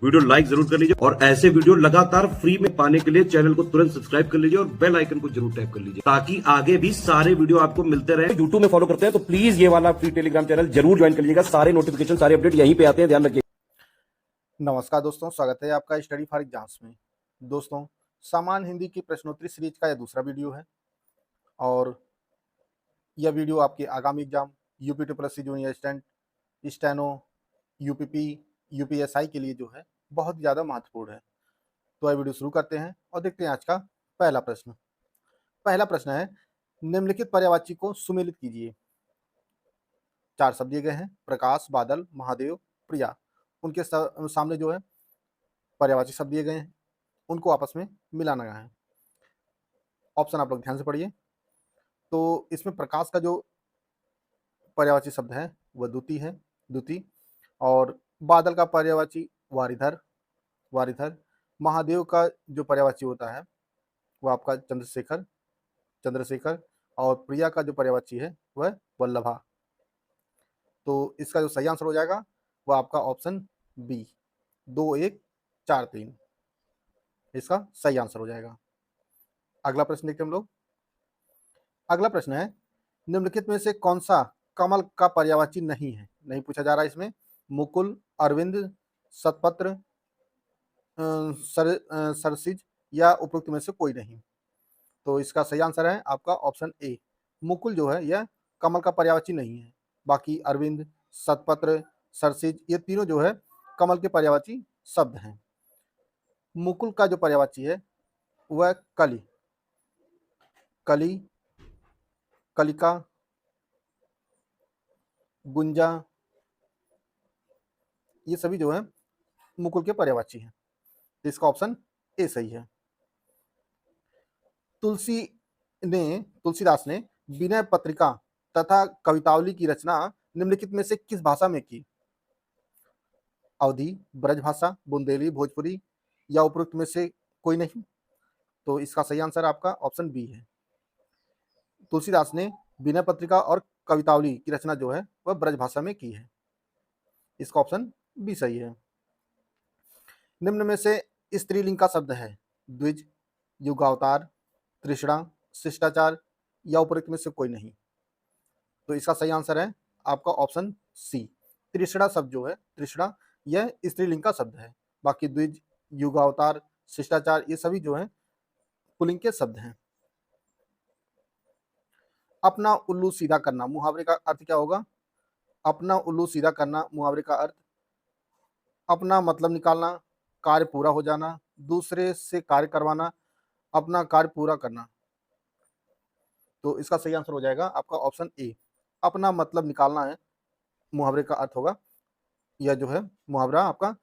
Video like जरूर कर लीजिए और ऐसे वीडियो लगातार फ्री में पाने के लिए चैनल को तुरंत सब्सक्राइब कर लीजिए और बेल आइकन को जरूर टैप कर लीजिए ताकि आगे भी सारे वीडियो आपको मिलते रहे। यूट्यूब में फॉलो करते हैं तो प्लीज ये वाला फ्री टेलीग्राम चैनल जरूर ज्वाइन कर लीजिएगा। सारे नोटिफिकेशन सारे अपडेट यहीं पे आते हैं, ध्यान रखिए। नमस्कार दोस्तों, स्वागत है आपका स्टडी फॉर एग्जाम्स में। दोस्तों, सामान्य हिंदी की प्रश्नोत्तरी सीरीज का यह दूसरा वीडियो है और यह वीडियो आपके आगामी exam UP triple junior steno, UPP, UPSI के लिए जो है बहुत ज़्यादा महत्वपूर्ण है। तो यह वीडियो शुरू करते हैं और देखते हैं आज का पहला प्रश्न। पहला प्रश्न है, निम्नलिखित पर्यायवाची को सुमेलित कीजिए। 4 शब्द दिए गए हैं, प्रकाश, बादल, महादेव, प्रिया। उनके सामने जो है पर्यायवाची शब्द दिए गए हैं, उनको आपस में मिलाना है। ऑप्शन आप लोग ध्यान से पढ़िए। तो इसमें प्रकाश का जो पर्यायवाची शब्द है वह द्युति है, द्युति। और बादल का पर्यायवाची वारिधर, वारिधर। महादेव का जो पर्यायवाची होता है वह आपका चंद्रशेखर, चंद्रशेखर। और प्रिया का जो पर्यायवाची है वह वल्लभा। तो इसका जो सही आंसर हो जाएगा वह आपका ऑप्शन बी, 2 1 4 3 इसका सही आंसर हो जाएगा। अगला प्रश्न देखते हैं हम लोग। अगला प्रश्न है, निम्नलिखित में से कौन सा कमल का पर्यायवाची नहीं है? नहीं पूछा जा रहा है इसमें। मुकुल, अरविंद, शतपत्र, सरसिज या उपरोक्त में से कोई नहीं। तो इसका सही आंसर है आपका ऑप्शन ए। मुकुल जो है यह कमल का पर्यायवाची नहीं है। बाकी अरविंद, शतपत्र, सरसिज ये तीनों जो है कमल के पर्यायवाची शब्द हैं। मुकुल का जो पर्यायवाची है वह कली, कली, कलिका, गुंजा, ये सभी जो है मुकुल के पर्यायवाची हैं। तो इसका ऑप्शन ए सही है। तुलसीदास ने विनय पत्रिका तथा कवितावली की रचना निम्नलिखित में से किस भाषा में की? अवधी, ब्रजभाषा, बुंदेली, भोजपुरी या उपरोक्त में से कोई नहीं। तो इसका सही आंसर आपका ऑप्शन बी है। तुलसीदास ने विनय पत्रिका और कवितावली की रचना जो है वह ब्रजभाषा में की है। इसका ऑप्शन बी सही है। निम्न में से स्त्रीलिंग का शब्द है द्विज, युगावतार, तृष्णा, शिष्टाचार या उपरोक्त में से कोई नहीं। तो इसका सही आंसर है आपका ऑप्शन सी। तृष्णा शब्द जो है, तृष्णा यह स्त्रीलिंग का शब्द है। बाकी द्विज, युगावतार, शिष्टाचार ये सभी जो है पुल्लिंग के शब्द हैं। अपना उल्लू सीधा करना मुहावरे का अर्थ क्या होगा? अपना उल्लू सीधा करना मुहावरे का अर्थ अपना मतलब निकालना, कार्य पूरा हो जाना, दूसरे से कार्य करवाना, अपना कार्य पूरा करना। तो इसका सही आंसर हो जाएगा आपका ऑप्शन ए। अपना मतलब निकालना है मुहावरे का अर्थ होगा। यह जो है मुहावरा आपका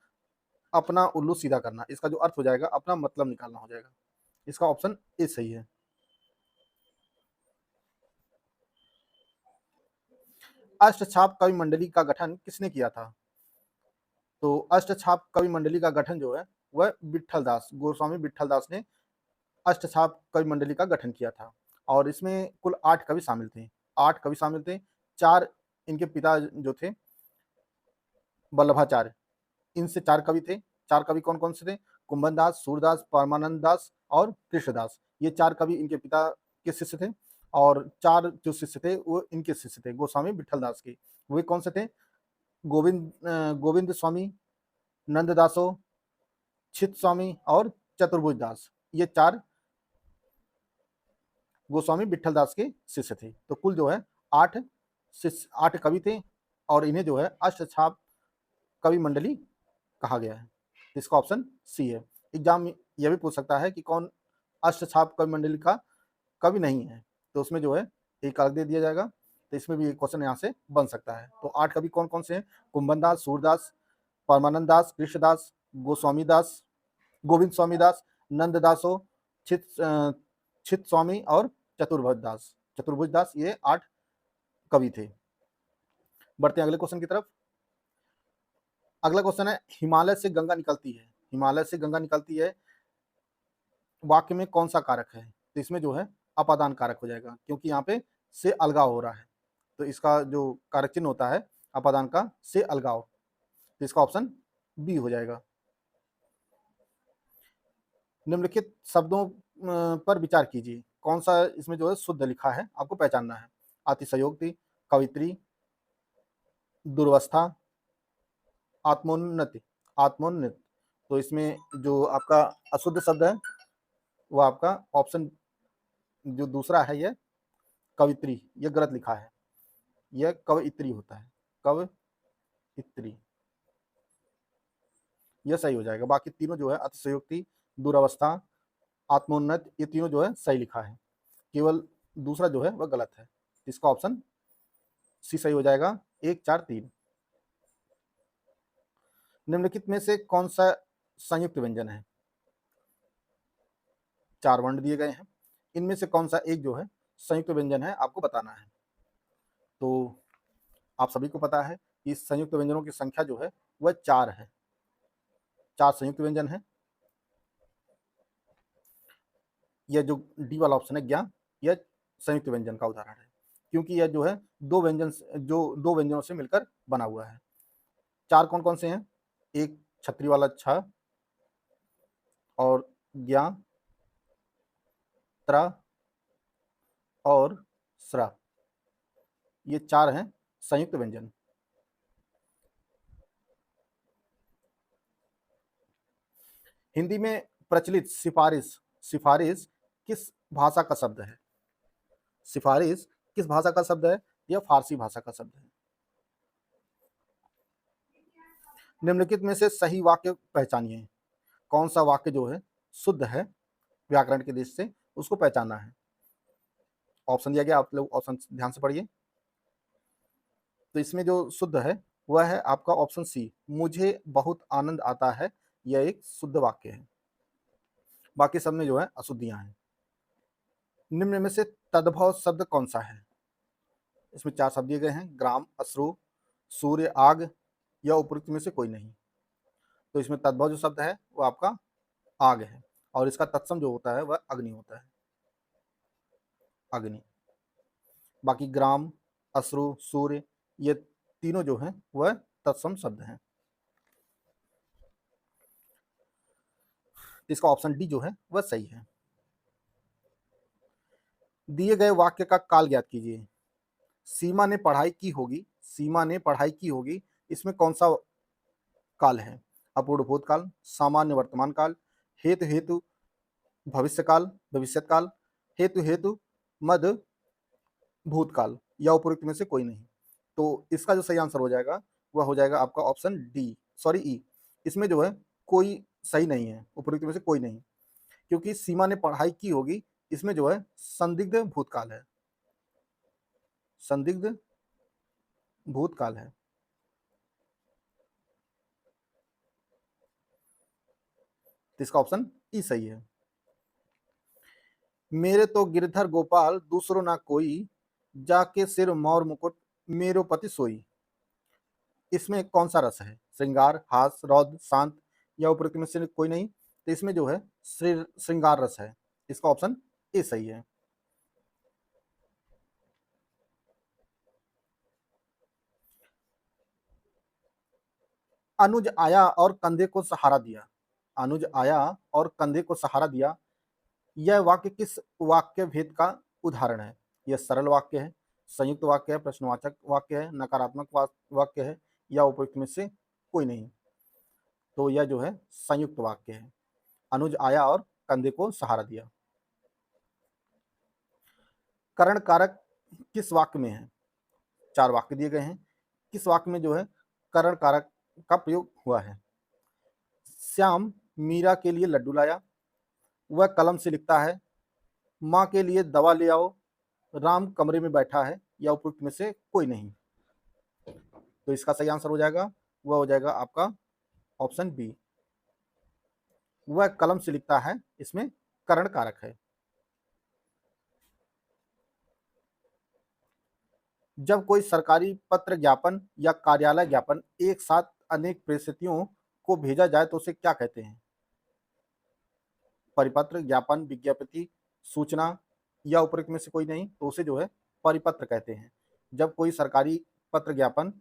अपना उल्लू सीधा करना, इसका जो अर्थ हो जाएगा अपना मतलब निकालना हो जाएगा। इसका ऑप्शन ए सही है। अष्टछाप कवि मंडली का गठन किसने किया था? तो अष्टछाप कवि मंडली का गठन जो है वह विट्ठल दास, गोस्वामी विट्ठल दास ने अष्टछाप कवि मंडली का गठन किया था। और इसमें कुल 8 कवि शामिल थे। 8 कवि शामिल थे। 4 इनके पिता जो थे वल्लभाचार्य, इनसे 4 कवि थे। 4 कवि कौन कौन से थे? कुंभन दास, सूरदास, परमानंद दास और कृष्णदास। ये 4 कवि इनके पिता के शिष्य थे। और 4 जो शिष्य थे वो इनके शिष्य थे गोस्वामी विट्ठल दास के। वे कौन से थे? गोविंद स्वामी, नंददासो, छित स्वामी और चतुर्भुज दास। ये 4 गोस्वामी विट्ठल दास के शिष्य थे। तो कुल जो है 8 शिष्य, 8 कवि थे और इन्हें जो है अष्टछाप कवि मंडली कहा गया है। इसका ऑप्शन सी है। एग्जाम यह भी पूछ सकता है कि कौन अष्टछाप कवि मंडली का कवि नहीं है, तो उसमें जो है एक अलग दे दिया जाएगा। तो इसमें भी एक क्वेश्चन यहाँ से बन सकता है। तो 8 कवि कौन कौन से हैं? कुंभन दास, सूरदास, परमानंद दास, कृष्णदास, गोस्वामी दास, गोविंद स्वामी दास, नंददासो, छित स्वामी और चतुर्भुज दास। ये 8 कवि थे। बढ़ते हैं अगले क्वेश्चन की तरफ। अगला क्वेश्चन है, हिमालय से गंगा निकलती है। हिमालय से गंगा निकलती है वाक्य में कौन सा कारक है? तो इसमें जो है अपादान कारक हो जाएगा, क्योंकि यहाँ पे से अलगाव हो रहा है। तो इसका जो कारक चिन्ह होता है अपादान का, से अलगाव। तो इसका ऑप्शन बी हो जाएगा। निम्नलिखित शब्दों पर विचार कीजिए, कौन सा इसमें जो है शुद्ध लिखा है, आपको पहचानना है। अतिशयोक्ति, कवित्री, दुर्वस्था, आत्मोन्नति, आत्मोन्नति। तो इसमें जो आपका अशुद्ध शब्द है वो आपका ऑप्शन जो दूसरा है, ये कवित्री, ये गलत लिखा है, यह कवइत्री होता है, कवइत्री, यह सही हो जाएगा। बाकी तीनों जो है अतिशयोक्ति, दुरावस्था, आत्मोन्नत, ये तीनों जो है सही लिखा है, केवल दूसरा जो है वह गलत है। इसका ऑप्शन सी सही हो जाएगा, 1, 4, 3। निम्नलिखित में से कौन सा संयुक्त व्यंजन है? 4 वर्ण दिए गए हैं, इनमें से कौन सा एक जो है संयुक्त व्यंजन है, आपको बताना है। तो आप सभी को पता है कि संयुक्त व्यंजनों की संख्या जो है वह 4 है, 4 संयुक्त व्यंजन है। यह जो डी वाला ऑप्शन है ज्ञा, यह संयुक्त व्यंजन का उदाहरण है, क्योंकि यह जो है दो व्यंजनों से मिलकर बना हुआ है। 4 कौन कौन से हैं? एक छतरी वाला छ, और ज्ञा, त्र और स्र, ये 4 हैं संयुक्त व्यंजन। हिंदी में प्रचलित सिफारिश, सिफारिश किस भाषा का शब्द है? सिफारिश किस भाषा का शब्द है? यह फारसी भाषा का शब्द है। निम्नलिखित में से सही वाक्य पहचानिए, कौन सा वाक्य जो है शुद्ध है व्याकरण की दृष्टि से, उसको पहचानना है। ऑप्शन दिया गया, आप लोग ऑप्शन ध्यान से पढ़िए। तो इसमें जो शुद्ध है वह है आपका ऑप्शन सी, मुझे बहुत आनंद आता है, यह एक शुद्ध वाक्य है। बाकी सब में जो है अशुद्धियां हैं। निम्न में से तद्भव शब्द कौन सा है? इसमें 4 शब्द दिए गए हैं, ग्राम, अश्रु, सूर्य, आग, या उपयुक्त में से कोई नहीं। तो इसमें तद्भव जो शब्द है वो आपका आग है, और इसका तत्सम जो होता है वह अग्नि होता है, अग्नि। बाकी ग्राम, अश्रु, सूर्य, ये तीनों जो हैं वह तत्सम शब्द हैं। इसका ऑप्शन डी जो है वह सही है। दिए गए वाक्य का काल ज्ञात कीजिए। सीमा ने पढ़ाई की होगी, सीमा ने पढ़ाई की होगी, इसमें कौन सा काल है? अपूर्ण भूतकाल, सामान्य वर्तमान काल, हेतु हेतु भविष्यकाल, भविष्यकाल, हेतु हेतु मध्य भूतकाल, या उपयुक्त में से कोई नहीं। तो इसका जो सही आंसर हो जाएगा वह हो जाएगा आपका ऑप्शन डी, सॉरी ई। इसमें जो है कोई सही नहीं है, उपयुक्त में से कोई नहीं, क्योंकि सीमा ने पढ़ाई की होगी, इसमें जो है संदिग्ध भूतकाल है, संदिग्ध भूतकाल है। तो इसका ऑप्शन ई सही है। मेरे तो गिरधर गोपाल दूसरो ना कोई, जाके सिर मोर मुकुट मेरो पति सोई, इसमें कौन सा रस है? श्रृंगार, हास, रौद्र, शांत, या उपयुक्त में से कोई नहीं। तो इसमें जो है श्रृंगार रस है, इसका ऑप्शन ए सही है। अनुज आया और कंधे को सहारा दिया, अनुज आया और कंधे को सहारा दिया, यह वाक्य किस वाक्य भेद का उदाहरण है? यह सरल वाक्य है, संयुक्त वाक्य है, प्रश्नवाचक वाक्य है, नकारात्मक वाक्य है, या उपयुक्त में से कोई नहीं। तो यह जो है संयुक्त वाक्य है, अनुज आया और कंधे को सहारा दिया। करण कारक किस वाक्य में है? 4 वाक्य दिए गए हैं, किस वाक्य में जो है करण कारक का प्रयोग हुआ है? श्याम मीरा के लिए लड्डू लाया, वह कलम से लिखता है, माँ के लिए दवा ले आओ, राम कमरे में बैठा है, या उपयुक्त में से कोई नहीं। तो इसका सही आंसर हो जाएगा, वह हो जाएगा आपका ऑप्शन बी, वह कलम से लिखता है, इसमें करण कारक है। जब कोई सरकारी पत्र ज्ञापन या कार्यालय ज्ञापन एक साथ अनेक प्रेषितों को भेजा जाए तो उसे क्या कहते हैं? परिपत्र, ज्ञापन, विज्ञप्ति, सूचना, या उपयुक्त में से कोई नहीं। तो उसे जो है परिपत्र कहते हैं। जब कोई सरकारी पत्र ज्ञापन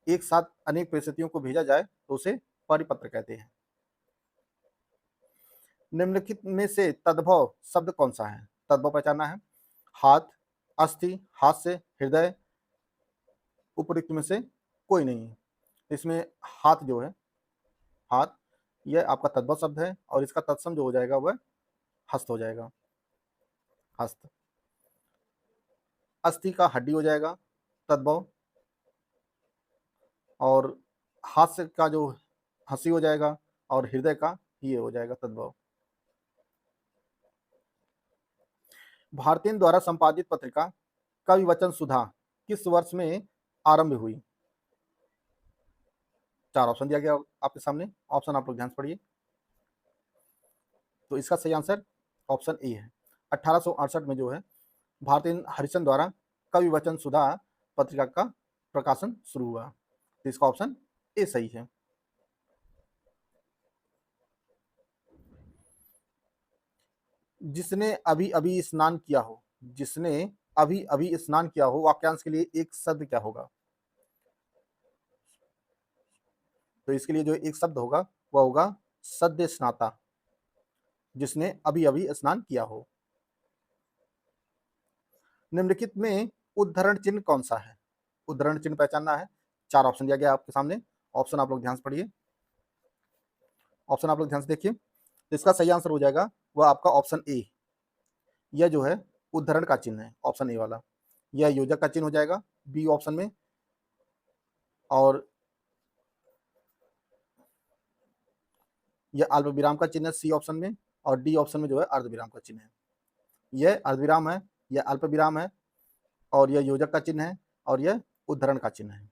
एक साथ अनेक प्रेषितों को भेजा जाए तो उसे परिपत्र कहते हैं। निम्नलिखित में से तद्भव शब्द कौन सा है? तद्भव पहचानना है। हाथ, अस्थि, हाथ से, हृदय, उपयुक्त में से कोई नहीं है। इसमें हाथ जो है, हाथ, यह आपका तद्भव शब्द है और इसका तत्सम जो हो जाएगा वह हस्त हो जाएगा, हस्त। अस्थि का हड्डी हो जाएगा तद्भव, और हाथ से का जो हंसी हो जाएगा, और हृदय का ये हो जाएगा तद्भव। भारतीय द्वारा संपादित पत्रिका कवि वचन सुधा किस वर्ष में आरंभ हुई? 4 ऑप्शन दिया गया आपके सामने, ऑप्शन आप लोग ध्यान से पढ़िए। तो इसका सही आंसर ऑप्शन ए है। 1868 में जो है भारतीय हरिश्चंद्र द्वारा कवि वचन सुधा पत्रिका का प्रकाशन शुरू हुआ। तो इसका ऑप्शन ए सही है। जिसने अभी अभी स्नान किया हो, जिसने अभी अभी स्नान किया हो, वाक्यांश के लिए एक शब्द क्या होगा? तो इसके लिए जो एक शब्द होगा वह होगा सद्य स्नाता, जिसने अभी अभी स्नान किया हो। निम्नलिखित में उद्धरण चिन्ह कौन सा है? उद्धरण चिन्ह पहचानना है। 4 ऑप्शन दिया गया आपके सामने, ऑप्शन आप लोग ध्यान से पढ़िए, ऑप्शन आप लोग ध्यान से देखिए। तो इसका सही आंसर हो जाएगा वह आपका ऑप्शन ए। यह जो है उद्धरण का चिन्ह है, ऑप्शन ए वाला। यह योजक का चिन्ह हो जाएगा बी ऑप्शन में, और यह अल्प विराम का चिन्ह है सी ऑप्शन में, और डी ऑप्शन में जो है अर्ध विराम का चिन्ह है। यह अर्ध विराम है, यह अल्प विराम है, और यह योजक का चिन्ह है, और यह उद्धरण का चिन्ह है।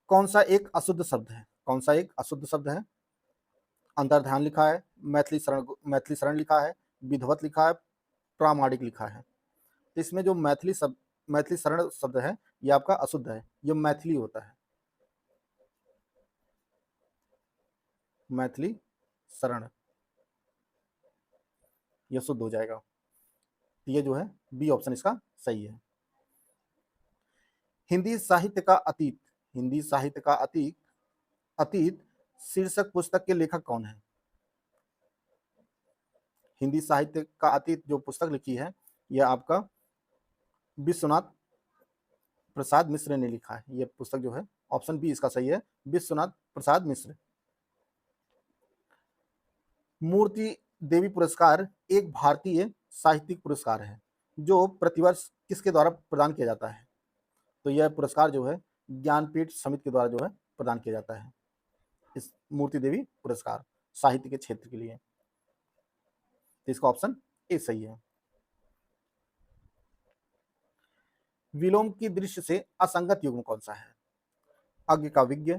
कौन सा एक अशुद्ध शब्द है? कौन सा एक अशुद्ध शब्द है? अंतर्ध्यान लिखा है, मैथिली शरण लिखा है, विधवत लिखा है, प्रामाणिक लिखा है। तो इसमें जो मैथिली शरण शब्द है यह आपका अशुद्ध है, यह मैथिली होता है, मैथिली शरण, यह शुद्ध हो जाएगा। तो ये जो है बी ऑप्शन इसका सही है। हिंदी साहित्य का अतीत, हिंदी साहित्य का अतीत अतीत शीर्षक पुस्तक के लेखक कौन है? हिंदी साहित्य का अतीत जो पुस्तक लिखी है यह आपका विश्वनाथ प्रसाद मिश्र ने लिखा है। यह पुस्तक जो है ऑप्शन बी इसका सही है, विश्वनाथ प्रसाद मिश्र। मूर्ति देवी पुरस्कार एक भारतीय साहित्यिक पुरस्कार है जो प्रतिवर्ष किसके द्वारा प्रदान किया जाता है? तो यह पुरस्कार जो है ज्ञानपीठ समिति के द्वारा जो है प्रदान किया जाता है, इस मूर्ति देवी पुरस्कार साहित्य के क्षेत्र के लिए। तो इसका ऑप्शन ए सही है। विलोम की दृष्टि से असंगत युग्म कौन सा है? अज्ञ का विज्ञ,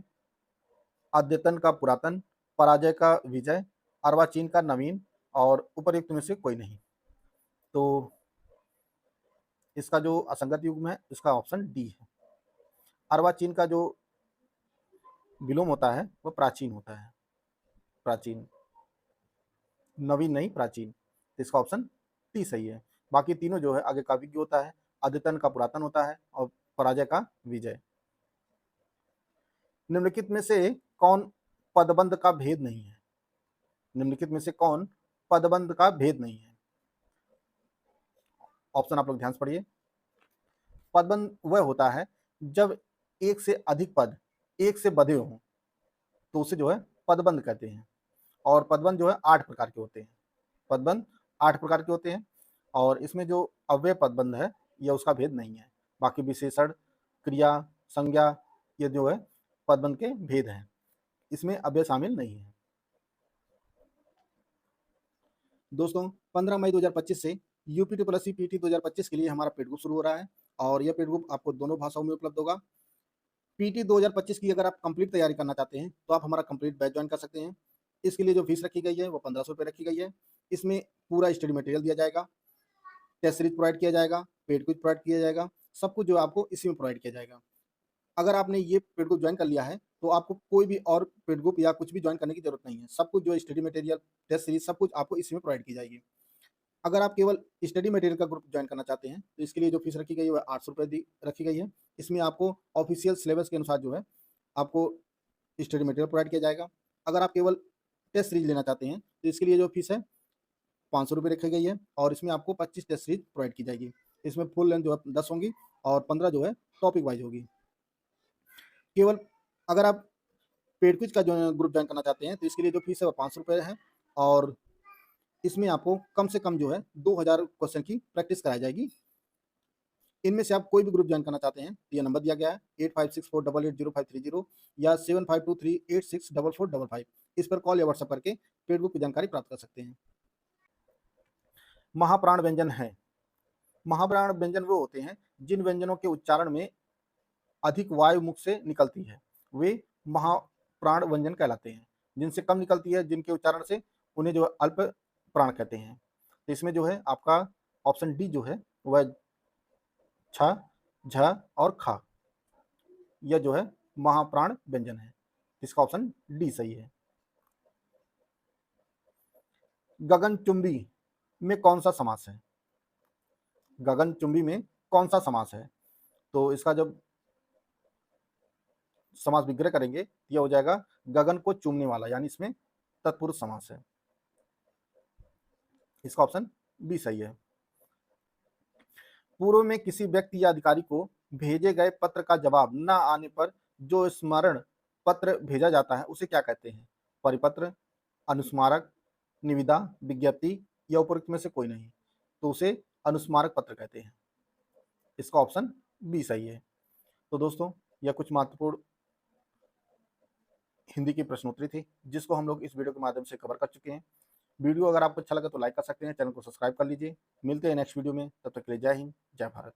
अद्यतन का पुरातन, पराजय का विजय, अर्वाचीन का नवीन, और उपर्युक्त में से कोई नहीं। तो इसका जो असंगत युग्म है इसका ऑप्शन डी है। अर्वाचीन का जो विलोम होता है वह प्राचीन होता है, प्राचीन, नवीन नहीं प्राचीन। तो इसका ऑप्शन टी सही है। बाकी तीनों जो है आगे का विज्ञ होता है, अद्यतन का पुरातन होता है, और पराजय का विजय। निम्नलिखित में से कौन पदबंध का भेद नहीं है? निम्नलिखित में से कौन पदबंध का भेद नहीं है? ऑप्शन आप लोग ध्यान से पढ़िए। पदबंध वह होता है जब एक से अधिक पद एक से बंधे हों तो उसे जो है पदबंध कहते हैं। और पदबंध जो है 8 प्रकार के होते हैं, पदबंध 8 प्रकार के होते हैं, और इसमें जो अव्यय पदबंध है यह उसका भेद नहीं है। बाकी विशेषण, क्रिया, संज्ञा, ये जो है पदबंध के भेद हैं, इसमें अव्यय शामिल नहीं है। दोस्तों 15 मई 2025 से यूपीटी प्लस पीटी 2025 के लिए हमारा पेड ग्रुप शुरू हो रहा है, और यह पेड ग्रुप आपको दोनों भाषाओं में उपलब्ध होगा। पीटी 2025 की अगर आप कंप्लीट तैयारी करना चाहते हैं तो आप हमारा कंप्लीट बैच ज्वाइन कर सकते हैं। इसके लिए जो फीस रखी गई है वो 1500 रुपये रखी गई है। इसमें पूरा स्टडी मटेरियल दिया जाएगा, टेस्ट सीरीज प्रोवाइड किया जाएगा, पेड क्विज प्रोवाइड किया जाएगा, सब कुछ जो आपको इसी में प्रोवाइड किया जाएगा। अगर आपने ये पेड ग्रुप ज्वाइन कर लिया है तो आपको कोई भी और पेड ग्रुप या कुछ भी ज्वाइन करने की जरूरत नहीं है। सब कुछ जो स्टडी मटेरियल, टेस्ट सीरीज, सब कुछ आपको इसी में प्रोवाइड की जाएगी। अगर आप केवल स्टडी मटेरियल का ग्रुप ज्वाइन करना चाहते हैं तो इसके लिए जो फीस रखी गई है वह 800 रुपये रखी गई है। इसमें आपको ऑफिशियल सिलेबस के अनुसार जो है आपको स्टडी मटेरियल प्रोवाइड किया जाएगा। अगर आप केवल टेस्ट सीरीज लेना चाहते हैं तो इसके लिए जो फीस है 500 रुपये रखी गई है और इसमें आपको 25 टेस्ट सीरीज प्रोवाइड की जाएगी। इसमें फुल लेंथ जो है 10 होंगी और 15 जो है टॉपिक वाइज होगी। केवल अगर आप पेड क्विज का जो ग्रुप ज्वाइन करना चाहते हैं तो इसके लिए जो फीस है वो 500 रुपये है और इसमें आपको कम से कम जो है 2000 क्वेश्चन की प्रैक्टिस कराई जाएगी। इनमें से आप कोई भी ग्रुप ज्वाइन करना चाहते हैं तो ये नंबर दिया गया है 8564880530 या 7523864455। इस पर कॉल या व्हाट्सएप करके पेड बुक की जानकारी प्राप्त कर सकते हैं। महाप्राण व्यंजन है। महाप्राण व्यंजन वो होते हैं जिन व्यंजनों के उच्चारण में अधिक वायु मुख से निकलती है, वे महाप्राण व्यंजन कहलाते हैं। जिनसे कम निकलती है, जिनके उच्चारण से, उन्हें जो अल्प प्राण कहते हैं। तो इसमें जो है आपका ऑप्शन डी जो है वह छ, झ और ख, यह जो है महाप्राण व्यंजन है। इसका ऑप्शन डी सही है। गगनचुंबी में कौन सा समास है? गगनचुंबी में कौन सा समास है? तो इसका जब समास विग्रह करेंगे यह हो जाएगा गगन को चूमने वाला, यानी इसमें तत्पुरुष समास है। इसका ऑप्शन बी सही है। पूर्व में किसी व्यक्ति या अधिकारी को भेजे गए पत्र का जवाब न आने पर जो स्मरण पत्र भेजा जाता है उसे क्या कहते हैं? परिपत्र, अनुस्मारक, निविदा, विज्ञप्ति या उपरोक्त में से कोई नहीं, तो उसे अनुस्मारक पत्र कहते हैं। इसका ऑप्शन बी सही है। तो दोस्तों, यह कुछ महत्वपूर्ण हिंदी की प्रश्नोत्तरी थी जिसको हम लोग इस वीडियो के माध्यम से कवर कर चुके हैं। वीडियो अगर आपको अच्छा लगा तो लाइक कर सकते हैं, चैनल को सब्सक्राइब कर लीजिए। मिलते हैं नेक्स्ट वीडियो में, तब तक के लिए जय हिंद, जय भारत।